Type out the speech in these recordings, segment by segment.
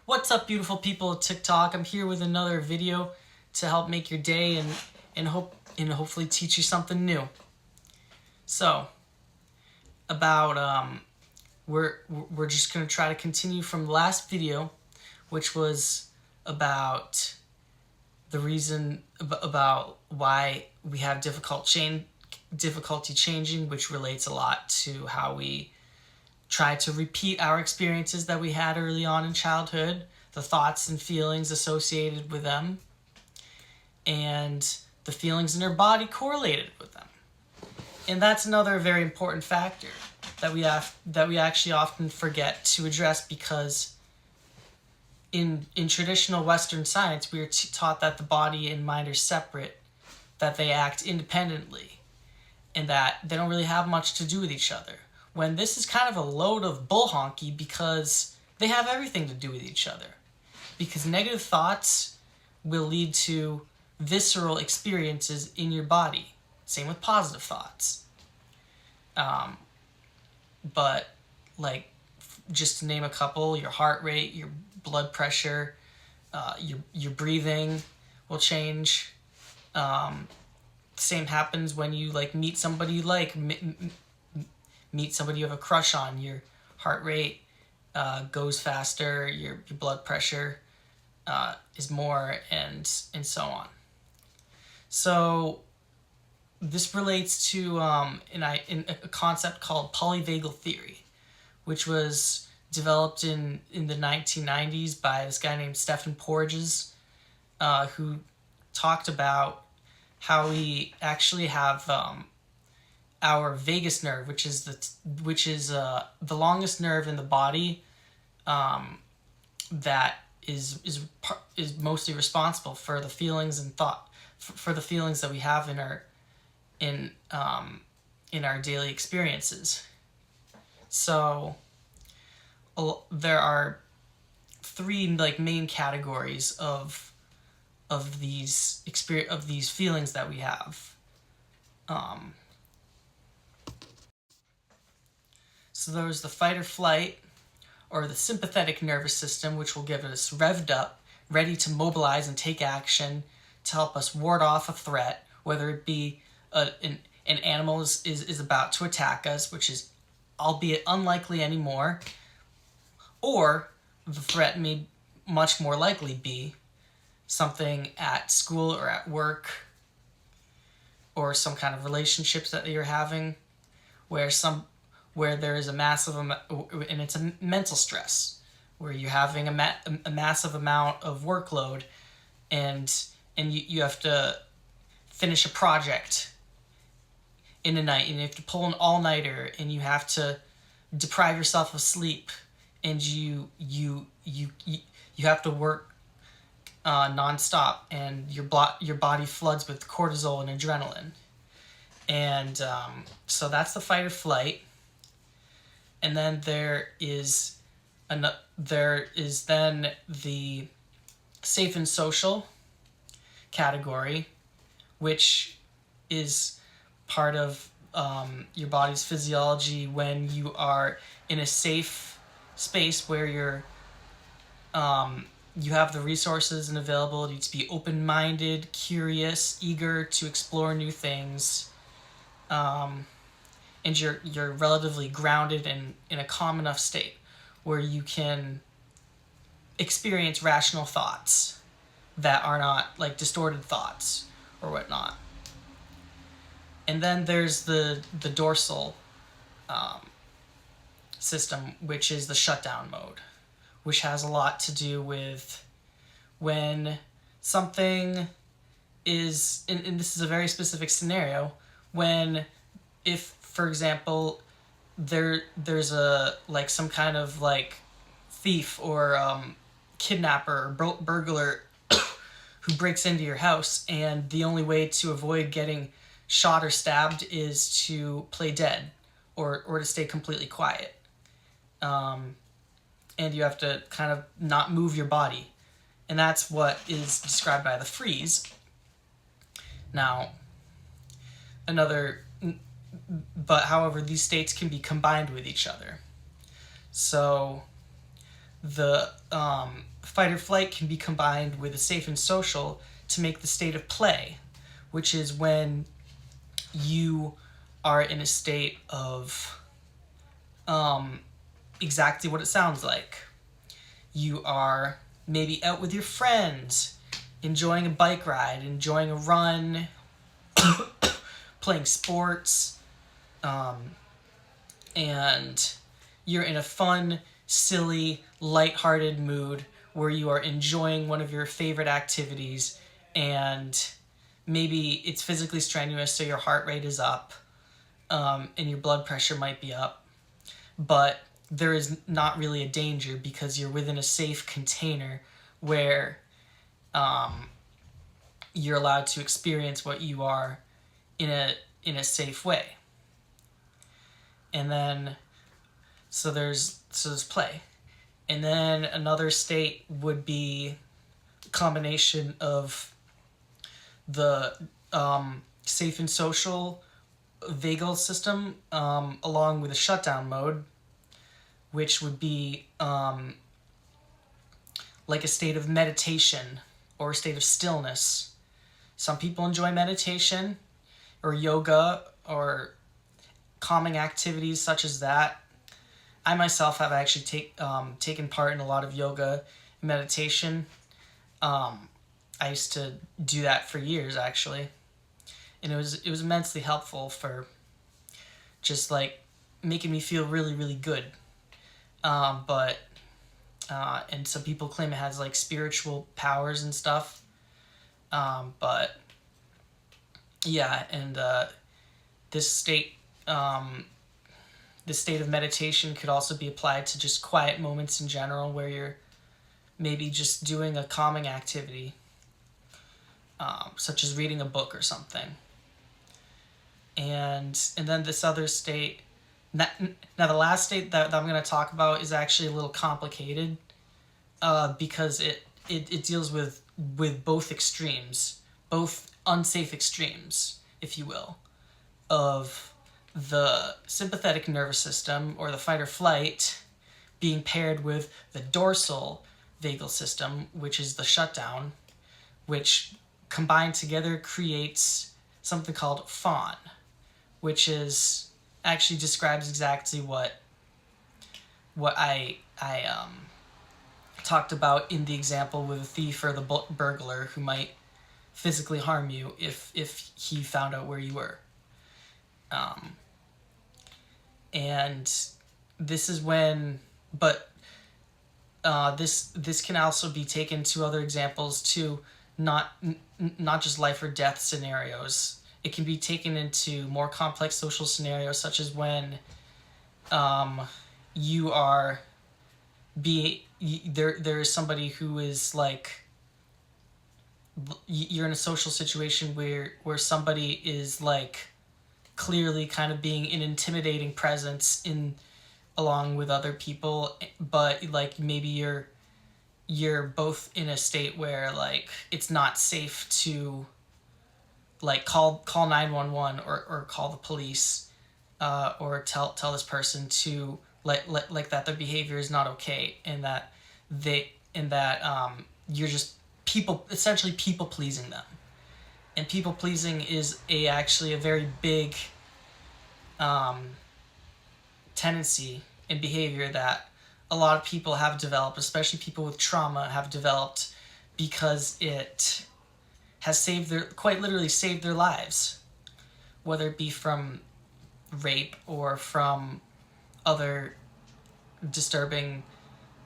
What's up, beautiful people of TikTok? I'm here with another video to help make your day and hopefully teach you something new. So, about we're just gonna try to continue from the last video, which was about the reason about why we have difficulty changing, which relates a lot to how we try to repeat our experiences that we had early on in childhood, the thoughts and feelings associated with them, and the feelings in our body correlated with them. And that's another very important factor that we actually often forget to address, because in traditional Western science, we are taught that the body and mind are separate, that they act independently, and that they don't really have much to do with each other. When this is kind of a load of bull honky, because they have everything to do with each other. Because negative thoughts will lead to visceral experiences in your body. Same with positive thoughts. But like, just to name a couple, your heart rate, your blood pressure, your breathing will change. Same happens when you meet somebody you like, meet somebody you have a crush on. Your heart rate goes faster, your blood pressure is more, and so on. So this relates to in a concept called Polyvagal theory, which was developed in the 1990s by this guy named Stephen Porges, who talked about how we actually have our vagus nerve, which is the longest nerve in the body, that is mostly responsible for the feelings and for the feelings that we have in our daily experiences. So there are three main categories of these feelings that we have. So there's the fight or flight, or the sympathetic nervous system, which will get us revved up, ready to mobilize and take action to help us ward off a threat, whether it be an animal is about to attack us, which is albeit unlikely anymore, or the threat may much more likely be something at school or at work, or some kind of relationships that you're having, where there is a massive amount, and it's a mental stress, where you're having a massive amount of workload, and you have to finish a project in a night, and you have to pull an all-nighter, and you have to deprive yourself of sleep, and you have to work nonstop, and your body floods with cortisol and adrenaline, and so that's the fight or flight. And then there is then the safe and social category, which is part of your body's physiology when you are in a safe space where you have the resources and availability to be open-minded, curious, eager to explore new things, and you're relatively grounded and in a calm enough state where you can experience rational thoughts that are not distorted thoughts or whatnot. And then there's the dorsal system, which is the shutdown mode, which has a lot to do with when something is, and this is a very specific scenario, if, for example, there's a some kind of thief or kidnapper or burglar who breaks into your house, and the only way to avoid getting shot or stabbed is to play dead or to stay completely quiet. And you have to kind of not move your body. And that's what is described by the freeze. Now, however, these states can be combined with each other. So the fight or flight can be combined with a safe and social to make the state of play, which is when you are in a state of exactly what it sounds like. You are maybe out with your friends, enjoying a bike ride, enjoying a run, playing sports, and you're in a fun, silly, lighthearted mood where you are enjoying one of your favorite activities, and maybe it's physically strenuous, so your heart rate is up, and your blood pressure might be up, but there is not really a danger because you're within a safe container where you're allowed to experience what you are in a safe way. And then so there's play. And then another state would be a combination of the safe and social vagal system along with a shutdown mode, which would be like a state of meditation or a state of stillness. Some people enjoy meditation or yoga or calming activities such as that. I myself have actually taken part in a lot of yoga and meditation. I used to do that for years, actually, and it was immensely helpful for just like making me feel really, really good. And some people claim it has like spiritual powers and stuff. But yeah, and this state of meditation could also be applied to just quiet moments in general where you're maybe just doing a calming activity, such as reading a book or something. And then this other state, now the last state that I'm going to talk about is actually a little complicated, because it deals with both extremes, both unsafe extremes, if you will, of the sympathetic nervous system, or the fight or flight, being paired with the dorsal vagal system, which is the shutdown, which combined together creates something called fawn, which is actually describes exactly what I talked about in the example with the thief or the burglar who might physically harm you if he found out where you were. And this is when, but this can also be taken to other examples too, not just life or death scenarios. It can be taken into more complex social scenarios, such as when you are there is somebody who is like, you're in a social situation where somebody is like clearly kind of being an intimidating presence along with other people, but like maybe you're both in a state where like it's not safe to like call 911 or call the police, or tell this person to like that their behavior is not okay, and that you're just essentially people pleasing them. And people pleasing is actually a very big tendency and behavior that a lot of people have developed, especially people with trauma have developed, because it has quite literally saved their lives, whether it be from rape or from other disturbing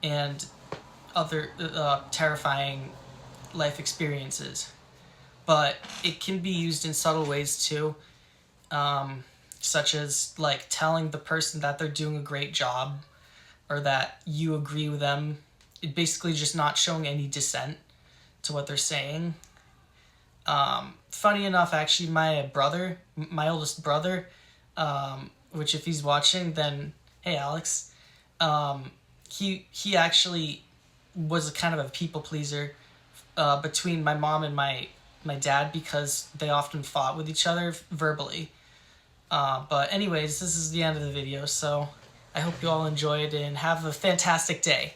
and other terrifying life experiences. But it can be used in subtle ways too, such as like telling the person that they're doing a great job or that you agree with them. It basically just not showing any dissent to what they're saying. Funny enough, actually, my oldest brother, which if he's watching, then hey, Alex, he actually was a kind of a people pleaser between my mom and my dad, because they often fought with each other verbally. But anyways, this is the end of the video, so I hope you all enjoyed and have a fantastic day.